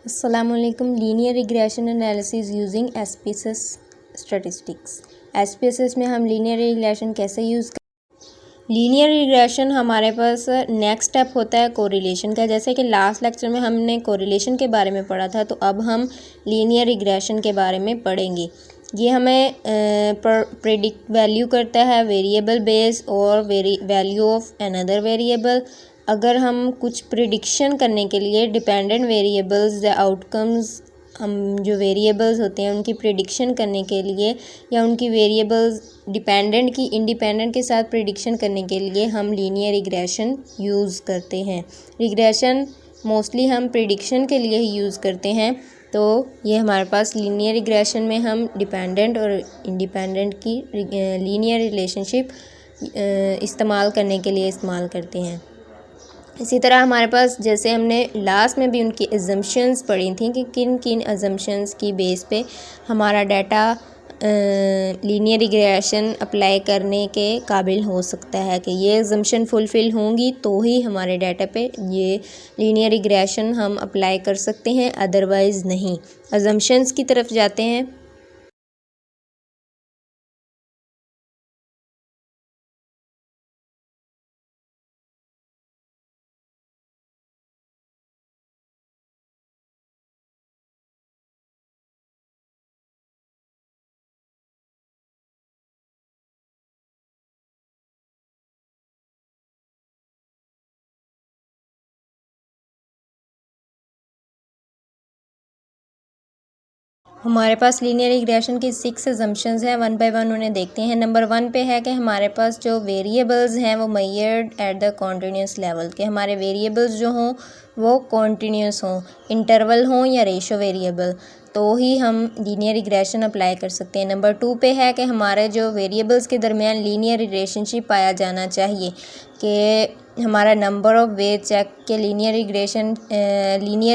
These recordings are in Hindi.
अस्सलामुअलैकुम। Linear regression analysis using SPSS statistics. SPSS में हम लीनियर रिग्रेशन कैसे यूज़ कर लीनियर रिग्रेशन हमारे पास नेक्स्ट स्टेप होता है कोरिलेशन का। जैसे कि लास्ट लेक्चर में हमने कोरिलेशन के बारे में पढ़ा था, तो अब हम लीनियर रिग्रेशन के बारे में पढ़ेंगे। ये हमें प्रेडिक्ट वैल्यू करता है वेरिएबल बेस और वैल्यू ऑफ अनदर वेरिएबल। अगर हम कुछ प्रिडिक्शन करने के लिए डिपेंडेंट वेरिएबल्स या आउटकम्स, हम जो वेरिएबल्स होते हैं उनकी प्रिडिक्शन करने के लिए या उनकी वेरिएबल्स डिपेंडेंट की इंडिपेंडेंट के साथ प्रिडिक्शन करने के लिए हम लीनियर रिग्रेशन यूज़ करते हैं। रिग्रेशन मोस्टली हम प्रिडिक्शन के लिए ही यूज़ करते हैं। तो ये हमारे पास लीनियर रिग्रेशन में हम डिपेंडेंट और इंडिपेंडेंट की लीनियर रिलेशनशिप इस्तेमाल करने के लिए इस्तेमाल करते हैं। इसी तरह हमारे पास, जैसे हमने लास्ट में भी उनकी अजम्पशंस पढ़ी थी कि किन किन अजम्पशंस की बेस पे हमारा डाटा लीनियर रिग्रेशन अप्लाई करने के काबिल हो सकता है कि ये अजम्पशन फुलफ़िल होंगी तो ही हमारे डाटा पे ये लीनियर रिग्रेशन हम अप्लाई कर सकते हैं, अदरवाइज़ नहीं। अजम्पशंस की तरफ जाते हैं। हमारे पास लीनियर रिग्रेशन की 6 अजम्पशंस हैं, वन बाय वन उन्हें देखते हैं। नंबर 1 पे है कि हमारे पास जो वेरिएबल्स हैं वो measured at the continuous level, के हमारे वेरिएबल्स जो हों वो कॉन्टिन्यूस हों, इंटरवल हों या रेशो वेरिएबल, तो ही हम लीनियर रिग्रेशन अप्लाई कर सकते हैं। नंबर 2 पे है कि हमारे जो वेरिएबल्स के दरमियान लीनियर रिलेशनशिप पाया जाना चाहिए, कि हमारा नंबर ऑफ़ वे चेक के लीनियर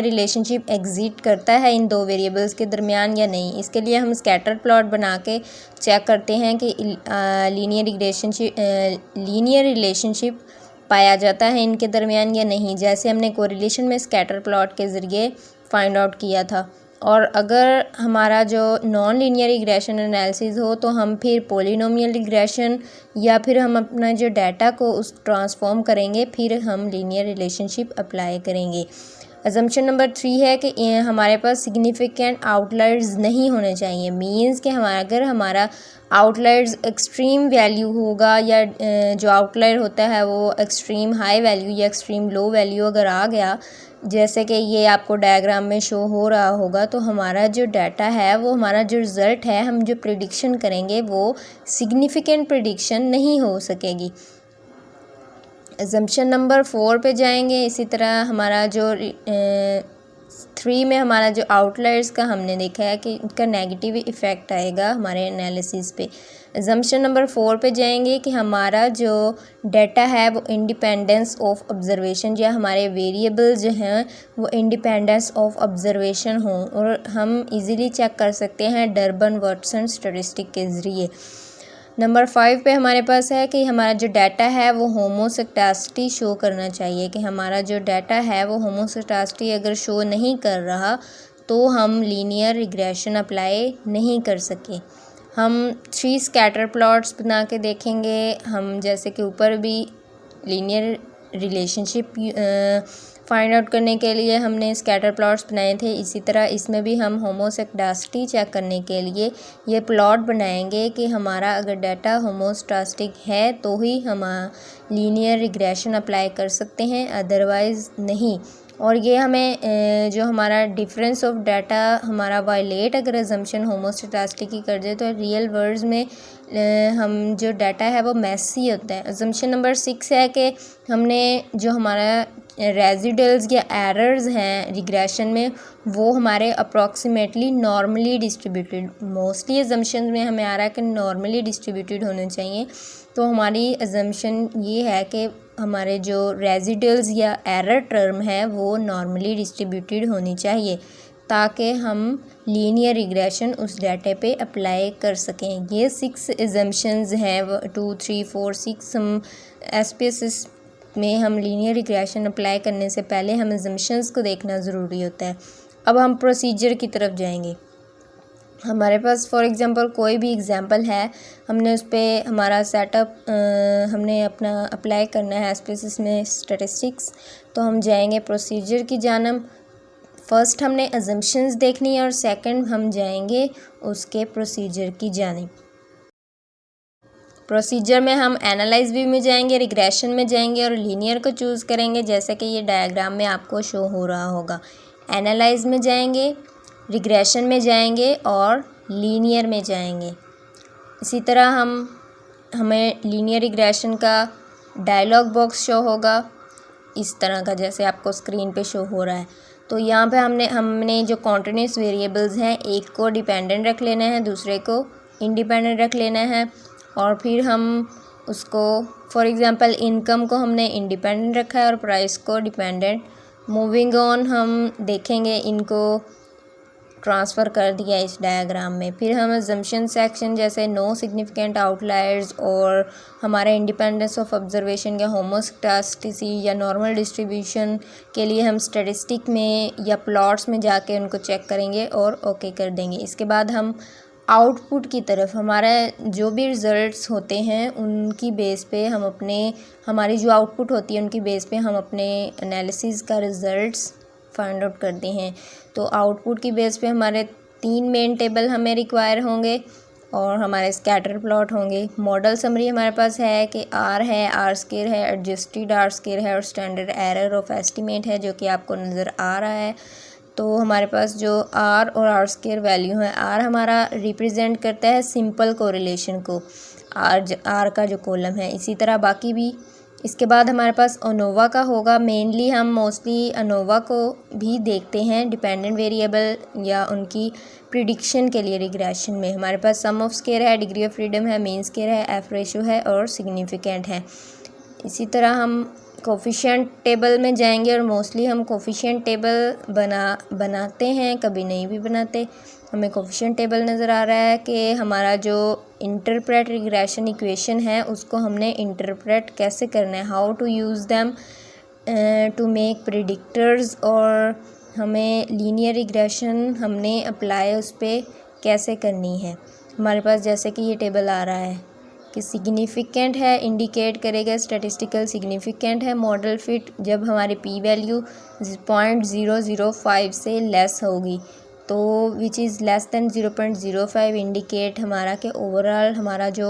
रिलेशनशिप एग्जिस्ट करता है इन दो वेरिएबल्स के दरमियान या नहीं। इसके लिए हम स्कैटर प्लॉट बना के चेक करते हैं कि लीनियर रिलेशनशिप पाया जाता है इनके दरमियान या नहीं, जैसे हमने कोरिलेशन में स्कैटर प्लॉट के ज़रिए फाइंड आउट किया था। और अगर हमारा जो नॉन लीनियर रिग्रेशन एनालिसिस हो तो हम फिर पॉलिनोमियल रिग्रेशन या फिर हम अपना जो डाटा को उस ट्रांसफॉर्म करेंगे, फिर हम लीनियर रिलेशनशिप अप्लाई करेंगे। अजम्पशन नंबर 3 है कि हमारे पास सिग्निफिकेंट आउटलायर्स नहीं होने चाहिए। मींस कि अगर हमारा आउटलायर्स एक्सट्रीम वैल्यू होगा या जो आउटलायर होता है वो एक्सट्रीम हाई वैल्यू या एक्सट्रीम लो वैल्यू अगर आ गया, जैसे कि ये आपको डायग्राम में शो हो रहा होगा, तो हमारा जो डाटा है वो हमारा जो रिज़ल्ट है, हम जो प्रिडिक्शन करेंगे वो सिग्निफिकेंट प्रिडिक्शन नहीं हो सकेगी। अजम्पशन नंबर 4 पे जाएंगे। इसी तरह हमारा जो 3 में हमारा जो आउटलायर्स का हमने देखा है कि इनका नेगेटिव इफ़ेक्ट आएगा हमारे एनालिसिस पे। अजम्पशन नंबर 4 पे जाएंगे कि हमारा जो डाटा है वो इंडिपेंडेंस ऑफ ऑब्जर्वेशन, या हमारे वेरिएबल जो हैं वो इंडिपेंडेंस ऑफ ऑब्जर्वेशन हों, और हम इजीली चेक कर सकते हैं डर्बन-वाटसन स्टैटिस्टिक के ज़रिए। नंबर 5 पे हमारे पास है कि हमारा जो डाटा है वो होमोसेक्टासिटी शो करना चाहिए, कि हमारा जो डाटा है वो होमोसेक्टासिटी अगर शो नहीं कर रहा तो हम लीनियर रिग्रेशन अप्लाई नहीं कर सके। हम 3 स्कैटर प्लॉट्स बना के देखेंगे। हम जैसे कि ऊपर भी लीनियर रिलेशनशिप फाइंड आउट करने के लिए हमने स्कैटर प्लॉट्स बनाए थे, इसी तरह इसमें भी हम होमोसेक्टासिटी चेक करने के लिए ये प्लॉट बनाएंगे कि हमारा अगर डाटा होमोसेक्टास्टिक है तो ही हम लीनियर रिग्रेशन अप्लाई कर सकते हैं, अदरवाइज़ नहीं। और ये हमें जो हमारा डिफरेंस ऑफ डाटा हमारा वायलेट अगर अजम्पशन होमोसेक्टास्टिक की कर दे तो रियल वर्ड्स में हम जो डाटा है वो मैसी होता है। अजम्पशन नंबर 6 है कि हमने जो हमारा रेजिडल्स या एरर्स हैं रिग्रेशन में वो हमारे approximately normally distributed, mostly assumption में हमें आ रहा है कि नॉर्मली डिस्ट्रीब्यूटेड होने चाहिए। तो हमारी अजम्पशन ये है कि हमारे जो रेजिडल्स या एरर टर्म है वो नॉर्मली डिस्ट्रीब्यूटेड होनी चाहिए, ताकि हम लीनियर रिग्रेशन उस डाटे पे अप्लाई कर सकें। ये 6 अजम्पशंस हैं, 2, 3, 4, 6 हम एसपीएसएस में हम लीनियर रिग्रेशन अप्लाई करने से पहले हम अजम्पशंस को देखना ज़रूरी होता है। अब हम प्रोसीजर की तरफ जाएंगे। हमारे पास फॉर एग्ज़ाम्पल कोई भी एग्ज़ाम्पल है, हमने उस पर हमारा सेटअप हमने अपना अप्लाई करना है एस्पेसिस में स्टैटिस्टिक्स, तो हम जाएंगे प्रोसीजर की जानब। फ़र्स्ट हमने अजम्पशंस देखनी है और सेकंड हम जाएंगे उसके प्रोसीजर की जानिब। प्रोसीजर में हम एनालाइज व्यू में जाएंगे, रिग्रेशन में जाएंगे और लीनियर को चूज़ करेंगे, जैसा कि ये डायग्राम में आपको शो हो रहा होगा। एनालाइज में जाएंगे, रिग्रेशन में जाएंगे और लीनियर में जाएंगे। इसी तरह हमें लीनियर रिग्रेशन का डायलॉग बॉक्स शो होगा इस तरह का, जैसे आपको स्क्रीन पे शो हो रहा है। तो यहाँ पे हमने जो कॉन्टिन्यूस वेरिएबल्स हैं, एक को डिपेंडेंट रख लेना है, दूसरे को इंडिपेंडेंट रख लेना है, और फिर हम उसको फॉर एग्ज़ाम्पल इनकम को हमने इंडिपेंडेंट रखा है और प्राइस को डिपेंडेंट। मूविंग ऑन हम देखेंगे इनको ट्रांसफ़र कर दिया इस डायग्राम में। फिर हम अजम्पशन सेक्शन जैसे नो सिग्निफिकेंट आउटलायर्स और हमारा इंडिपेंडेंस ऑफ ऑब्जर्वेशन या होमोस्टैटिसिटी या नॉर्मल डिस्ट्रीब्यूशन के लिए हम स्टैटिस्टिक में या प्लॉट्स में जाके उनको चेक करेंगे और ओके कर देंगे। इसके बाद हम आउटपुट की तरफ हमारा जो भी रिज़ल्ट्स होते हैं उनकी बेस पे हम हमारी जो आउटपुट होती है उनकी बेस पे हम अपने एनालिसिस का रिज़ल्ट्स फाइंड आउट करते हैं। तो आउटपुट की बेस पे हमारे 3 मेन टेबल हमें रिक्वायर होंगे और हमारे स्कैटर प्लॉट होंगे। मॉडल समरी हमारे पास है कि आर है, आर स्क्वायर है, एडजस्टेड आर स्क्वायर है और स्टैंडर्ड एरर ऑफ एस्टीमेट है, जो कि आपको नज़र आ रहा है। तो हमारे पास जो आर और आर स्क्वायर वैल्यू है, आर हमारा रिप्रेजेंट करता है सिंपल कोरिलेशन को, आर का जो कॉलम है। इसी तरह बाकी भी। इसके बाद हमारे पास अनोवा का होगा। मेनली हम मोस्टली अनोवा को भी देखते हैं डिपेंडेंट वेरिएबल या उनकी प्रिडिक्शन के लिए। रिग्रेशन में हमारे पास सम ऑफ स्क्वायर है, डिग्री ऑफ फ्रीडम है, मीन स्क्वायर है, एफ रेशो है और सिग्निफिकेंट है। इसी तरह हम कोफिशिएंट टेबल में जाएंगे और मोस्टली हम कोफिशिएंट टेबल बनाते हैं, कभी नहीं भी बनाते। हमें कोफिशिएंट टेबल नज़र आ रहा है कि हमारा जो इंटरप्रेट रिग्रेशन इक्वेशन है उसको हमने इंटरप्रेट कैसे करना है, how to use them to make predictors, और हमें लीनियर रिग्रेशन हमने अप्लाई उस पर कैसे करनी है। हमारे पास जैसे कि ये टेबल आ रहा है कि सिग्निफिकेंट है, इंडिकेट करेगा स्टैटिस्टिकल सिग्निफिकेंट है मॉडल फिट जब हमारी पी वैल्यू 0.005 से लेस होगी, तो which is less than 0.05 indicate हमारा कि ओवरऑल हमारा जो